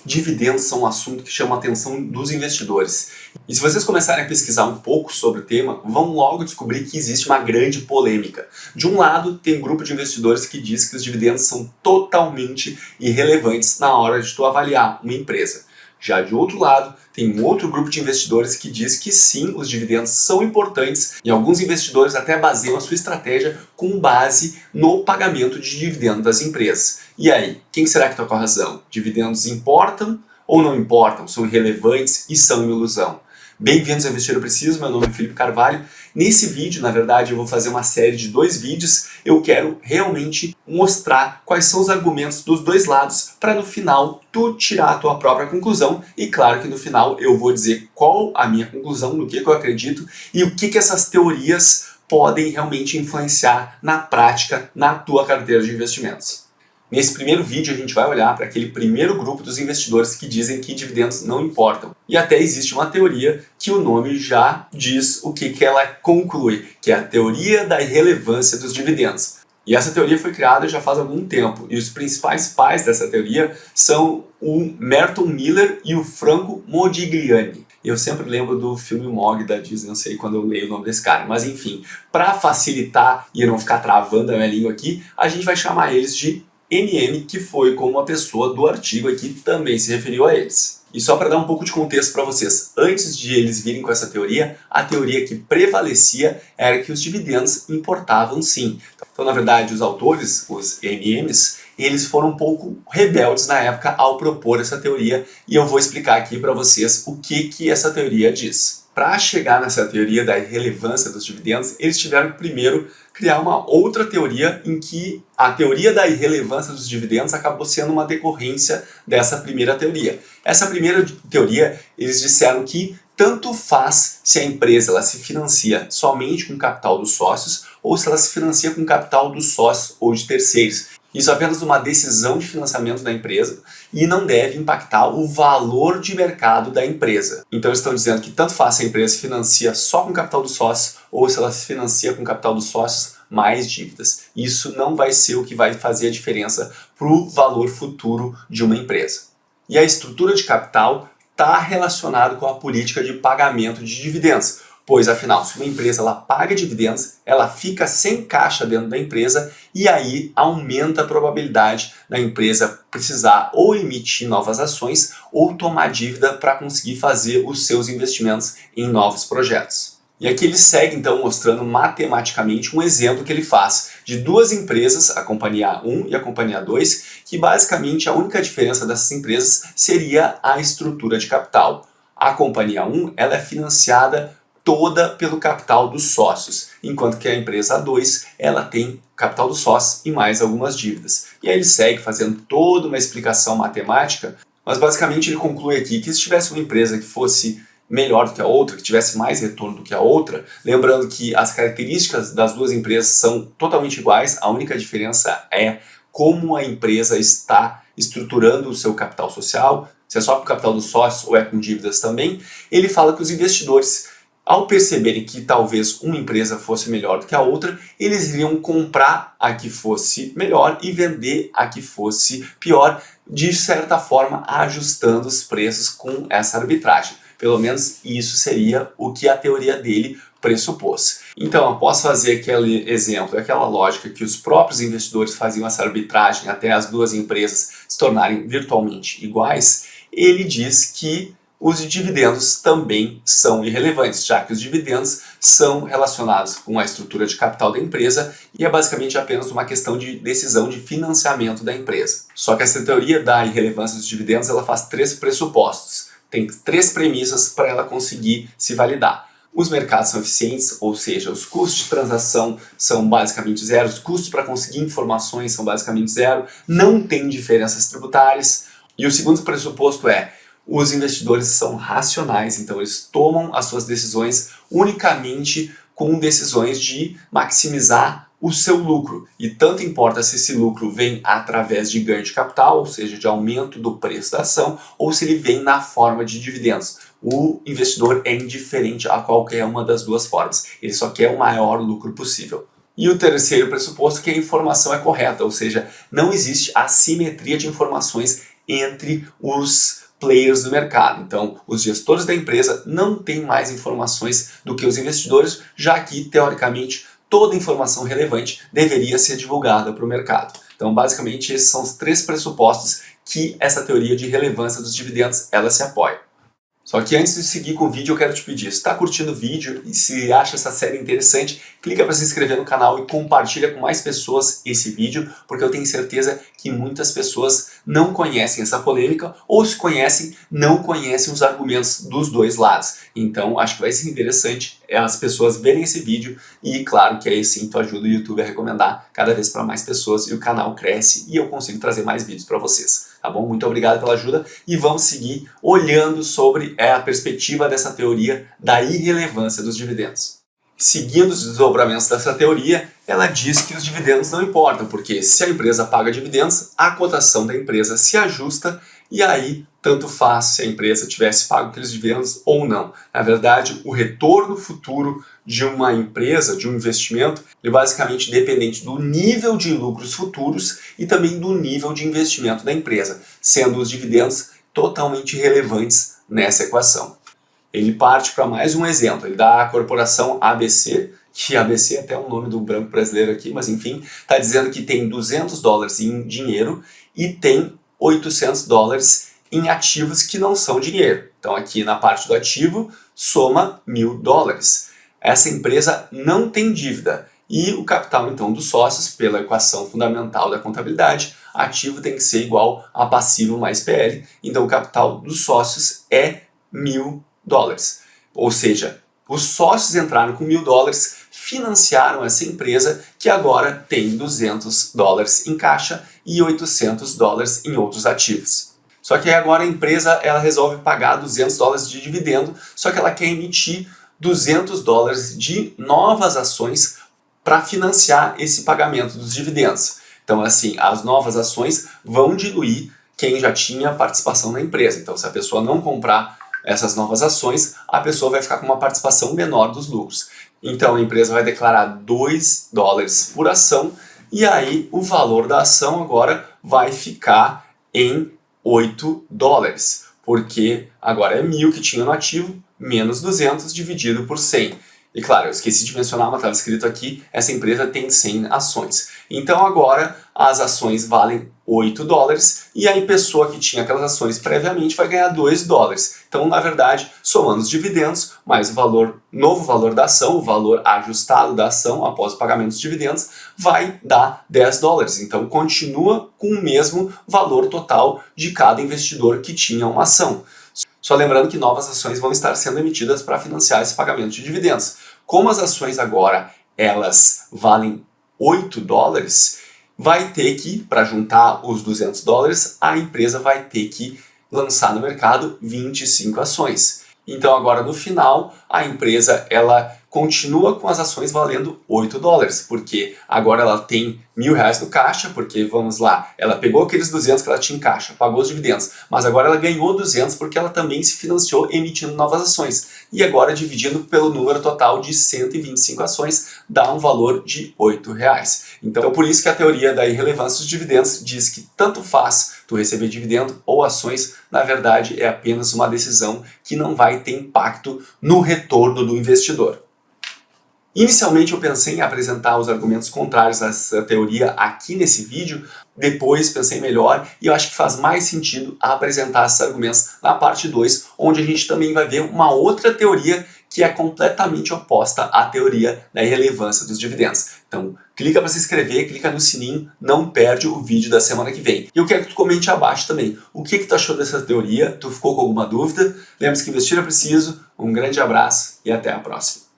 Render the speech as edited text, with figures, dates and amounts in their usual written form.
Dividendos são um assunto que chama a atenção dos investidores. E se vocês começarem a pesquisar um pouco sobre o tema, vão logo descobrir que existe uma grande polêmica. De um lado, tem um grupo de investidores que diz que os dividendos são totalmente irrelevantes na hora de tu avaliar uma empresa. Já de outro lado, tem um outro grupo de investidores que diz que sim, os dividendos são importantes e alguns investidores até baseiam a sua estratégia com base no pagamento de dividendos das empresas. E aí, quem será que está com a razão? Dividendos importam ou não importam? São irrelevantes e são uma ilusão? Bem-vindos ao Investir Eu Preciso, meu nome é Felipe Carvalho. Nesse vídeo, na verdade, eu vou fazer uma série de 2 vídeos. Eu quero realmente mostrar quais são os argumentos dos dois lados para no final tu tirar a tua própria conclusão. E claro que no final eu vou dizer qual a minha conclusão, no que eu acredito e o que essas teorias podem realmente influenciar na prática, na tua carteira de investimentos. Nesse primeiro vídeo a gente vai olhar para aquele primeiro grupo dos investidores que dizem que dividendos não importam. E até existe uma teoria que o nome já diz o que ela conclui, que é a teoria da irrelevância dos dividendos. E essa teoria foi criada já faz algum tempo, e os principais pais dessa teoria são o Merton Miller e o Franco Modigliani. Eu sempre lembro do filme Mog da Disney, não sei quando eu leio o nome desse cara, mas enfim, para facilitar e eu não ficar travando a minha língua aqui, a gente vai chamar eles de MM, que foi como a pessoa do artigo aqui também se referiu a eles. E só para dar um pouco de contexto para vocês, antes de eles virem com essa teoria, a teoria que prevalecia era que os dividendos importavam sim. Então, na verdade, os autores, os MMs, eles foram um pouco rebeldes na época ao propor essa teoria e eu vou explicar aqui para vocês o que essa teoria diz. Para chegar nessa teoria da irrelevância dos dividendos, eles tiveram que primeiro criar uma outra teoria em que a teoria da irrelevância dos dividendos acabou sendo uma decorrência dessa primeira teoria. Essa primeira teoria, eles disseram que tanto faz se a empresa ela se financia somente com o capital dos sócios ou se ela se financia com o capital dos sócios ou de terceiros. Isso é apenas uma decisão de financiamento da empresa e não deve impactar o valor de mercado da empresa. Então eles estão dizendo que tanto faz se a empresa se financia só com o capital dos sócios ou se ela se financia com o capital dos sócios mais dívidas. Isso não vai ser o que vai fazer a diferença para o valor futuro de uma empresa. E a estrutura de capital está relacionada com a política de pagamento de dividendos. Pois, afinal, se uma empresa ela paga dividendos, ela fica sem caixa dentro da empresa e aí aumenta a probabilidade da empresa precisar ou emitir novas ações ou tomar dívida para conseguir fazer os seus investimentos em novos projetos. E aqui ele segue, então, mostrando matematicamente um exemplo que ele faz de 2 empresas, a Companhia 1 e a Companhia 2, que basicamente a única diferença dessas empresas seria a estrutura de capital. A Companhia 1 ela é financiada toda pelo capital dos sócios, enquanto que a empresa 2 ela tem capital dos sócios e mais algumas dívidas. E aí ele segue fazendo toda uma explicação matemática, mas basicamente ele conclui aqui que se tivesse uma empresa que fosse melhor do que a outra, que tivesse mais retorno do que a outra, lembrando que as características das 2 empresas são totalmente iguais, a única diferença é como a empresa está estruturando o seu capital social, se é só com o capital dos sócios ou é com dívidas também. Ele fala que os investidores, ao perceberem que talvez uma empresa fosse melhor do que a outra, eles iriam comprar a que fosse melhor e vender a que fosse pior, de certa forma ajustando os preços com essa arbitragem. Pelo menos isso seria o que a teoria dele pressupôs. Então, após fazer aquele exemplo, aquela lógica que os próprios investidores faziam essa arbitragem até as 2 empresas se tornarem virtualmente iguais, ele diz que os dividendos também são irrelevantes, já que os dividendos são relacionados com a estrutura de capital da empresa e é basicamente apenas uma questão de decisão de financiamento da empresa. Só que essa teoria da irrelevância dos dividendos ela faz 3 pressupostos. Tem 3 premissas para ela conseguir se validar. Os mercados são eficientes, ou seja, os custos de transação são basicamente zero, os custos para conseguir informações são basicamente zero, não tem diferenças tributárias. E o segundo pressuposto é os investidores são racionais, então eles tomam as suas decisões unicamente com decisões de maximizar o seu lucro. E tanto importa se esse lucro vem através de ganho de capital, ou seja, de aumento do preço da ação, ou se ele vem na forma de dividendos. O investidor é indiferente a qualquer uma das 2 formas, ele só quer o maior lucro possível. E o terceiro pressuposto é que a informação é correta, ou seja, não existe assimetria de informações entre os players do mercado. Então, os gestores da empresa não têm mais informações do que os investidores, já que, teoricamente, toda informação relevante deveria ser divulgada para o mercado. Então, basicamente, esses são os 3 pressupostos que essa teoria de relevância dos dividendos ela se apoia. Só que antes de seguir com o vídeo, eu quero te pedir, se está curtindo o vídeo e se acha essa série interessante, clica para se inscrever no canal e compartilha com mais pessoas esse vídeo, porque eu tenho certeza que muitas pessoas não conhecem essa polêmica, ou se conhecem, não conhecem os argumentos dos dois lados. Então, acho que vai ser interessante as pessoas verem esse vídeo e, claro, que aí sim tu ajuda o YouTube a recomendar cada vez para mais pessoas e o canal cresce e eu consigo trazer mais vídeos para vocês. Tá bom? Muito obrigado pela ajuda e vamos seguir olhando sobre a perspectiva dessa teoria da irrelevância dos dividendos. Seguindo os desdobramentos dessa teoria, ela diz que os dividendos não importam, porque se a empresa paga dividendos, a cotação da empresa se ajusta e aí tanto faz se a empresa tivesse pago aqueles dividendos ou não. Na verdade, o retorno futuro de uma empresa, de um investimento, é basicamente dependente do nível de lucros futuros e também do nível de investimento da empresa, sendo os dividendos totalmente relevantes nessa equação. Ele parte para mais um exemplo, ele dá a corporação ABC, que ABC é até o nome do branco brasileiro aqui, mas enfim, está dizendo que tem $200 em dinheiro e tem $800 em ativos que não são dinheiro. Então aqui na parte do ativo, soma $1.000. Essa empresa não tem dívida e o capital então dos sócios, pela equação fundamental da contabilidade, ativo tem que ser igual a passivo mais PL, então o capital dos sócios é $1.000. Ou seja, os sócios entraram com $1.000, financiaram essa empresa que agora tem $200 em caixa e $800 em outros ativos. Só que agora a empresa ela resolve pagar $200 de dividendo, só que ela quer emitir $200 de novas ações para financiar esse pagamento dos dividendos. Então, assim, as novas ações vão diluir quem já tinha participação na empresa. Então, se a pessoa não comprar essas novas ações, a pessoa vai ficar com uma participação menor dos lucros. Então, a empresa vai declarar $2 por ação e aí o valor da ação agora vai ficar em $8, porque agora é 1.000 que tinha no ativo, menos 200 dividido por 100. E claro, eu esqueci de mencionar, mas estava escrito aqui, essa empresa tem 100 ações. Então agora as ações valem $8 e a pessoa que tinha aquelas ações previamente vai ganhar $2. Então, na verdade, somando os dividendos, mais o novo valor da ação, o valor ajustado da ação após o pagamento dos dividendos, vai dar $10. Então, continua com o mesmo valor total de cada investidor que tinha uma ação. Só lembrando que novas ações vão estar sendo emitidas para financiar esse pagamento de dividendos. Como as ações agora elas valem $8, vai ter que, para juntar os $200, a empresa vai ter que lançar no mercado 25 ações. Então agora no final a empresa ela continua com as ações valendo $8, porque agora ela tem R$1.000 no caixa, porque vamos lá, ela pegou aqueles 200 que ela tinha em caixa, pagou os dividendos, mas agora ela ganhou 200 porque ela também se financiou emitindo novas ações. E agora dividindo pelo número total de 125 ações, dá um valor de R$8. Então por isso que a teoria da irrelevância dos dividendos diz que tanto faz tu receber dividendo ou ações, na verdade é apenas uma decisão que não vai ter impacto no retorno do investidor. Inicialmente eu pensei em apresentar os argumentos contrários a essa teoria aqui nesse vídeo, depois pensei melhor e eu acho que faz mais sentido apresentar esses argumentos na parte 2, onde a gente também vai ver uma outra teoria que é completamente oposta à teoria da irrelevância dos dividendos. Então, clica para se inscrever, clica no sininho, não perde o vídeo da semana que vem. E eu quero que tu comente abaixo também o que tu achou dessa teoria, tu ficou com alguma dúvida? Lembre-se que investir é preciso, um grande abraço e até a próxima.